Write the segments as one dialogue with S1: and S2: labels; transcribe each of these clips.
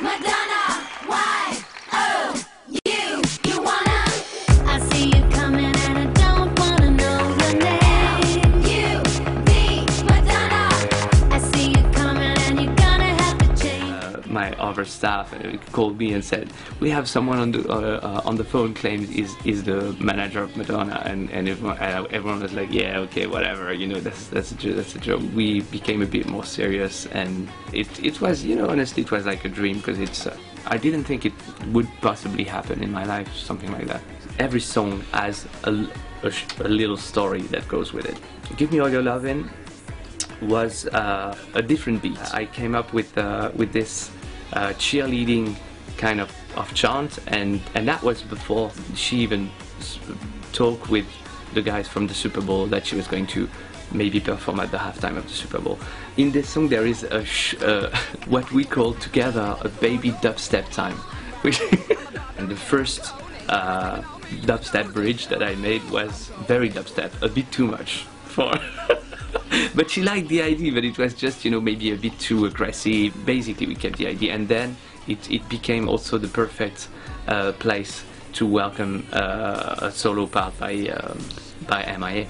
S1: Madonna, why? Oh, you wanna? I see you coming and I don't wanna know the name. You, me, Madonna. I see you coming and you're gonna have to change.
S2: My other staff called me and said, we have someone on the phone claims is the manager of Madonna, and everyone was like, yeah, okay, whatever, you know, that's a joke. We became a bit more serious, and it was, you know, honestly, it was like a dream, because it's I didn't think it would possibly happen in my life, something like that. Every song has a little story that goes with it. Give Me All Your Lovin' was a different beat. I came up with this cheerleading kind of chant, and that was before she even talked with the guys from the Super Bowl that she was going to maybe perform at the halftime of the Super Bowl. In this song there is what we call together a baby dubstep time, which and the first dubstep bridge that I made was very dubstep, a bit too much for but she liked the idea, but it was just, you know, maybe a bit too aggressive. Basically we kept the idea, and then it became also the perfect place to welcome a solo part by MIA.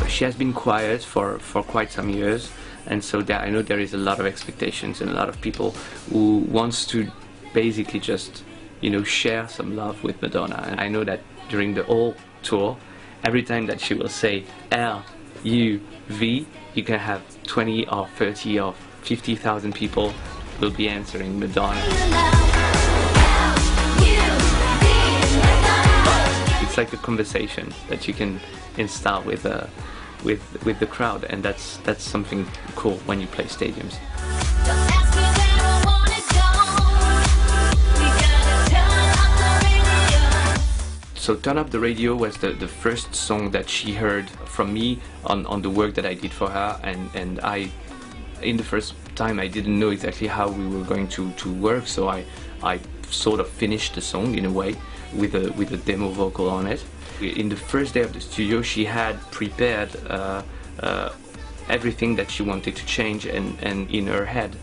S2: She has been quiet for quite some years, and so I know there is a lot of expectations and a lot of people who wants to basically just, you know, share some love with Madonna. And I know that during the whole tour, every time that she will say L-U-V, you can have 20 or 30 or 50,000 people will be answering Madonna. It's like a conversation that you can install with the crowd, and that's something cool when you play stadiums. So Turn Up the Radio was the first song that she heard from me on the work that I did for her, and in the first time I didn't know exactly how we were going to work, so I sort of finished the song in a way with a demo vocal on it. In the first day of the studio she had prepared everything that she wanted to change, and in her head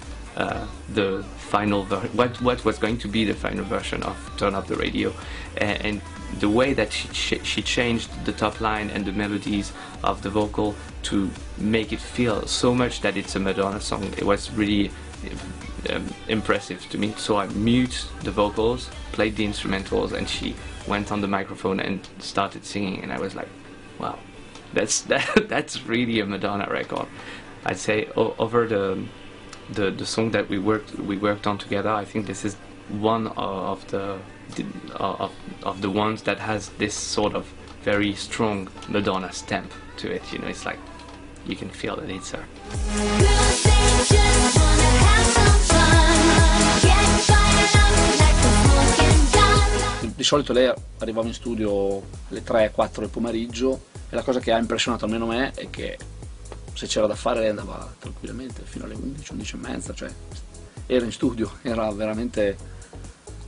S2: the final what was going to be the final version of Turn Up the Radio, and the way that she changed the top line and the melodies of the vocal to make it feel so much that it's a Madonna song. It was really impressive to me. So I mute the vocals, played the instrumentals, and she went on the microphone and started singing, and I was like, wow, that's really a Madonna record. I'd say over the song that we worked on together, I think this is one of the ones that has this sort of very strong Madonna stamp to it. You know, it's like you can feel that it's her.
S3: Di solito lei arrivava in studio alle 3-4 del pomeriggio, e la cosa che ha impressionato almeno me è che se c'era da fare lei andava tranquillamente fino alle 11, 11 e mezza, cioè era in studio, era veramente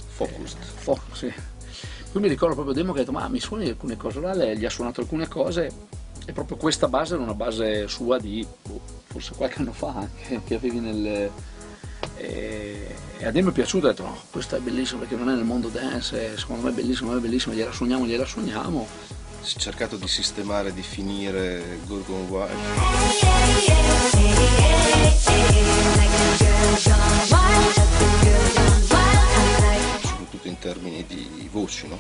S3: focused. Sì. Poi mi ricordo proprio Demo che ha detto, ma mi suoni alcune cose, là lei gli ha suonato alcune cose, e proprio questa base era una base sua di forse qualche anno fa anche, che avevi nel... E a Demo è piaciuto, ha detto no, questa è bellissima perché non è nel mondo dance, secondo me è bellissima, gliela suoniamo.
S4: Si è cercato di sistemare, di finire Gorgon Wild, soprattutto in termini di voci, no?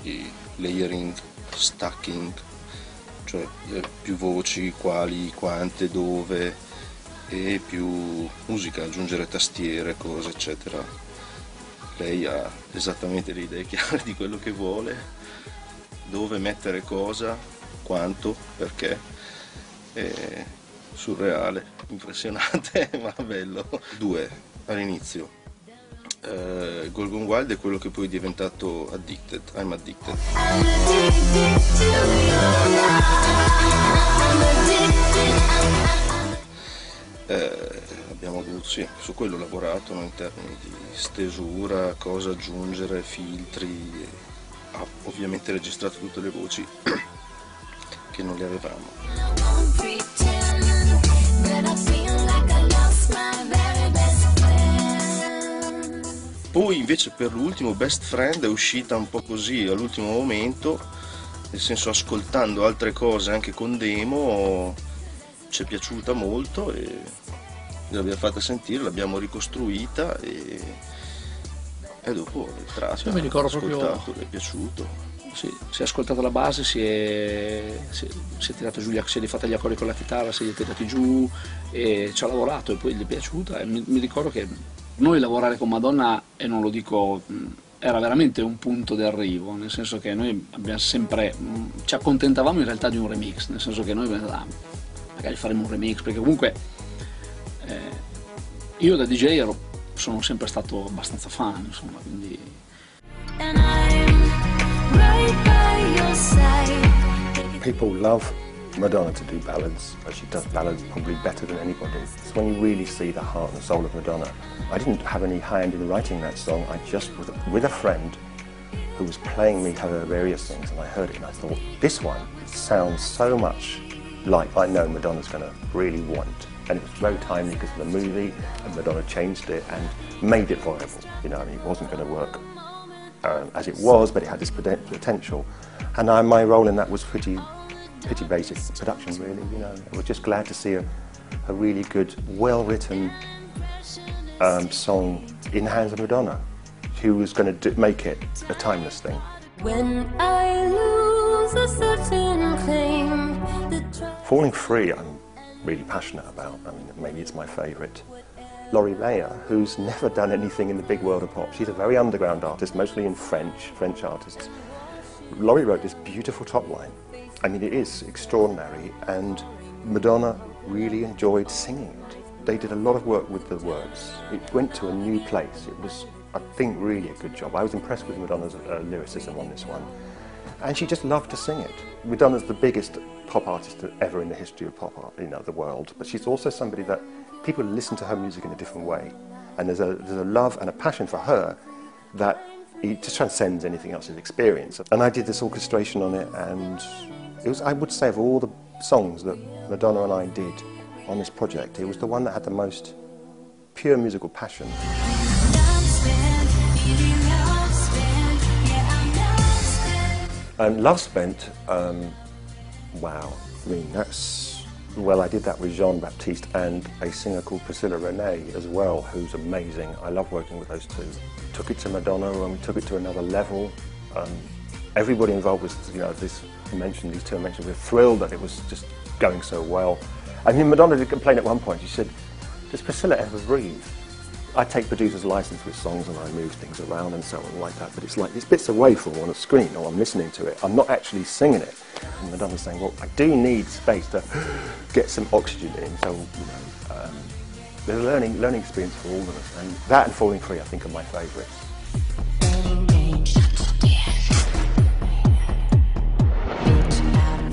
S4: Di layering, stacking, cioè più voci, quali, quante, dove, e più musica, aggiungere tastiere, cose eccetera. Lei ha esattamente le idee chiare di quello che vuole, dove mettere cosa, quanto, perché. È surreale, impressionante, ma bello. 2 all'inizio. Gorgon Wild è quello che poi è diventato Addicted, I'm Addicted. Abbiamo avuto, sì, su quello lavorato, no, in termini di stesura, cosa aggiungere, filtri, ha ovviamente registrato tutte le voci che non le avevamo. Poi invece per l'ultimo Best Friend è uscita un po' così all'ultimo momento, nel senso ascoltando altre cose anche con demo, ci è piaciuta molto e l'abbiamo fatta sentire, l'abbiamo ricostruita e dopo il traccia
S3: Io mi ricordo
S4: ascoltato,
S3: proprio-
S4: le è piaciuto.
S3: Sì, si è ascoltata la base, si è tirato giù, si è rifatta gli accordi con la chitarra, si è tirati giù e ci ha lavorato e poi gli è piaciuta. E mi ricordo che noi lavorare con Madonna, e non lo dico, era veramente un punto di arrivo, nel senso che noi abbiamo sempre, ci accontentavamo in realtà di un remix, nel senso che noi magari faremo un remix, perché comunque io da DJ sono sempre stato abbastanza fan, insomma, quindi...
S1: And I'm right by your side.
S5: People love Madonna to do ballads, but she does ballads probably better than anybody. It's when you really see the heart and the soul of Madonna. I didn't have any hand in writing that song. I just, with a friend who was playing me her various things, and I heard it and I thought, this one sounds so much like I know Madonna's going to really want. And it was very timely because of the movie, and Madonna changed it and made it viable. You know, I mean, it wasn't going to work as it was, but it had this potential. And my role in that was pretty basic production, really. You know, we're just glad to see a really good, well-written song in the hands of Madonna, who was going to make it a timeless thing.
S1: When I lose a certain claim,
S5: Falling Free, I'm really passionate about. I mean, maybe it's my favourite. Laurie Mayer, who's never done anything in the big world of pop. She's a very underground artist, mostly in French artists. Laurie wrote this beautiful top line. I mean, it is extraordinary, and Madonna really enjoyed singing it. They did a lot of work with the words. It went to a new place. It was, I think, really a good job. I was impressed with Madonna's lyricism on this one. And she just loved to sing it. Madonna's the biggest pop artist ever in the history of pop art, you know, the world. But she's also somebody that people listen to her music in a different way. And there's a love and a passion for her that it just transcends anything else in experience. And I did this orchestration on it, and it was, I would say, of all the songs that Madonna and I did on this project, it was the one that had the most pure musical passion. Love Spent, wow, I mean, that's, well, I did that with Jean-Baptiste and a singer called Priscilla Renee as well, who's amazing. I love working with those two. Took it to Madonna and we took it to another level. Everybody involved was, you know, these two I mentioned, we're thrilled that it was just going so well. I mean, Madonna did complain at one point. She said, does Priscilla ever breathe? I take producer's license with songs and I move things around and so on like that, but it's like this bit's away from on a screen or I'm listening to it. I'm not actually singing it. And Madonna's saying, well, I do need space to get some oxygen in, so, you know, there's a learning experience for all of us, and that and Falling Free I think are my favourites.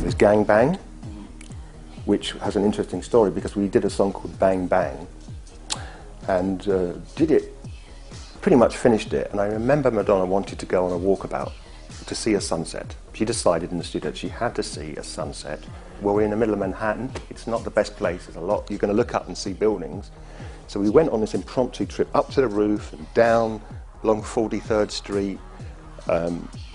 S5: There's Gang Bang, which has an interesting story because we did a song called Bang Bang, and did it, pretty much finished it, and I remember Madonna wanted to go on a walkabout to see a sunset. She decided in the studio that she had to see a sunset. Well, we're in the middle of Manhattan, it's not the best place, there's a lot, you're going to look up and see buildings. So we went on this impromptu trip up to the roof and down along 43rd Street,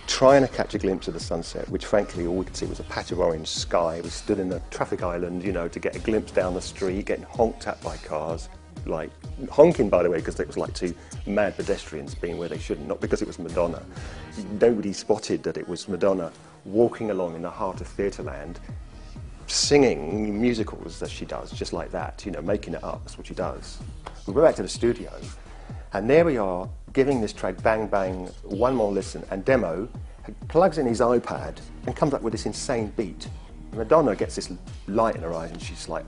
S5: trying to catch a glimpse of the sunset, which frankly all we could see was a patch of orange sky. We stood in the traffic island, you know, to get a glimpse down the street, getting honked at by cars. Like, honking by the way, because it was like two mad pedestrians being where they shouldn't, not because it was Madonna. Nobody spotted that it was Madonna walking along in the heart of Theatreland, singing musicals as she does, just like that, you know, making it up, that's what she does. We went back to the studio, and there we are, giving this track Bang Bang one more listen, and Demo plugs in his iPad and comes up with this insane beat. Madonna gets this light in her eyes and she's like,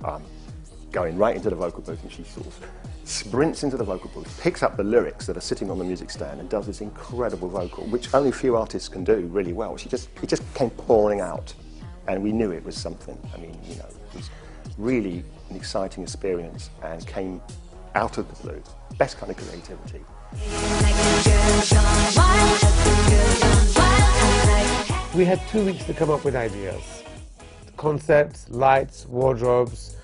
S5: going right into the vocal booth, and she sort of sprints into the vocal booth, picks up the lyrics that are sitting on the music stand and does this incredible vocal, which only a few artists can do really well. It just came pouring out, and we knew it was something. I mean, you know, it was really an exciting experience and came out of the blue. Best kind of creativity.
S6: We had 2 weeks to come up with ideas. Concepts, lights, wardrobes,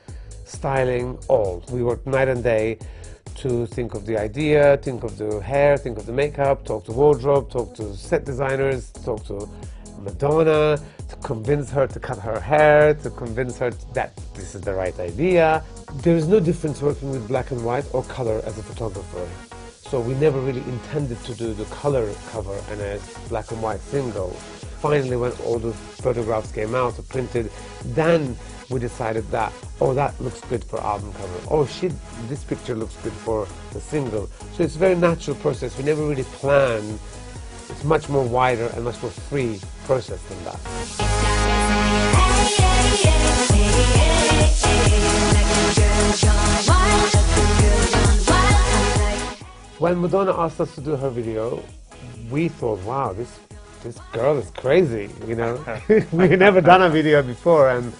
S6: styling, all. We worked night and day to think of the idea, think of the hair, think of the makeup, talk to wardrobe, talk to set designers, talk to Madonna, to convince her to cut her hair, to convince her that this is the right idea. There is no difference working with black and white or color as a photographer. So we never really intended to do the color cover and a black and white single. Finally, when all the photographs came out, printed, then we decided that, oh, that looks good for album cover. Oh, shit, this picture looks good for the single. So it's a very natural process. We never really plan. It's much more wider and much more free process than that. When Madonna asked us to do her video, we thought, wow, this girl is crazy, you know. We've never done a video before, and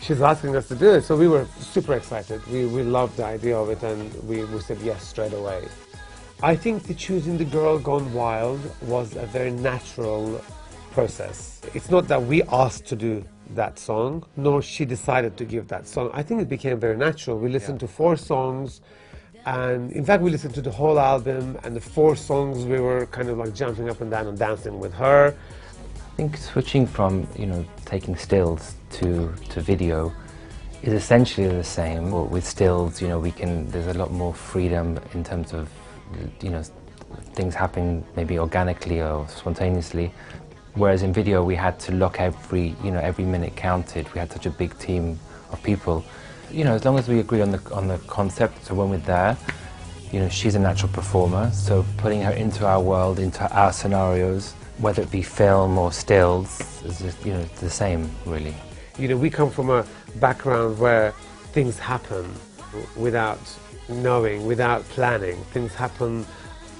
S6: she's asking us to do it. So we were super excited. We loved the idea of it, and we said yes straight away. I think the choosing the girl gone wild was a very natural process. It's not that we asked to do that song, nor she decided to give that song. I think it became very natural. We listened to 4 songs, and in fact we listened to the whole album, and the 4 songs we were kind of like jumping up and down and dancing with her.
S7: I think switching from, you know, taking stills to video is essentially the same. With stills, you know, there's a lot more freedom in terms of, you know, things happening maybe organically or spontaneously. Whereas in video we had to lock every minute counted. We had such a big team of people. You know, as long as we agree on the concept, so when we're there, you know, she's a natural performer, so putting her into our world, into our scenarios, whether it be film or stills, is just, you know, the same, really.
S6: You know, we come from a background where things happen without knowing, without planning. Things happen,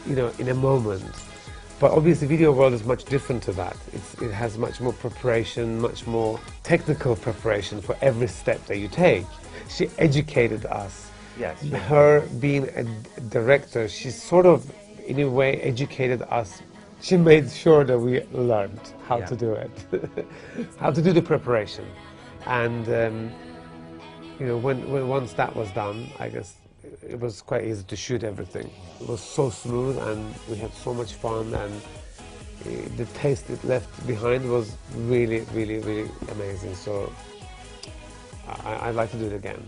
S6: you know, in a moment. But obviously the video world is much different to that. It has much more preparation, much more technical preparation for every step that you take. She educated us.
S7: Yes.
S6: Her being a director, she sort of, in a way, educated us. She made sure that we learned how to do it, how to do the preparation. And, you know, once that was done, I guess it was quite easy to shoot everything. It was so smooth, and we had so much fun, and the taste it left behind was really, really, really amazing. So I'd like to do it again.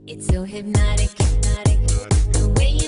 S1: It's so hypnotic, the way you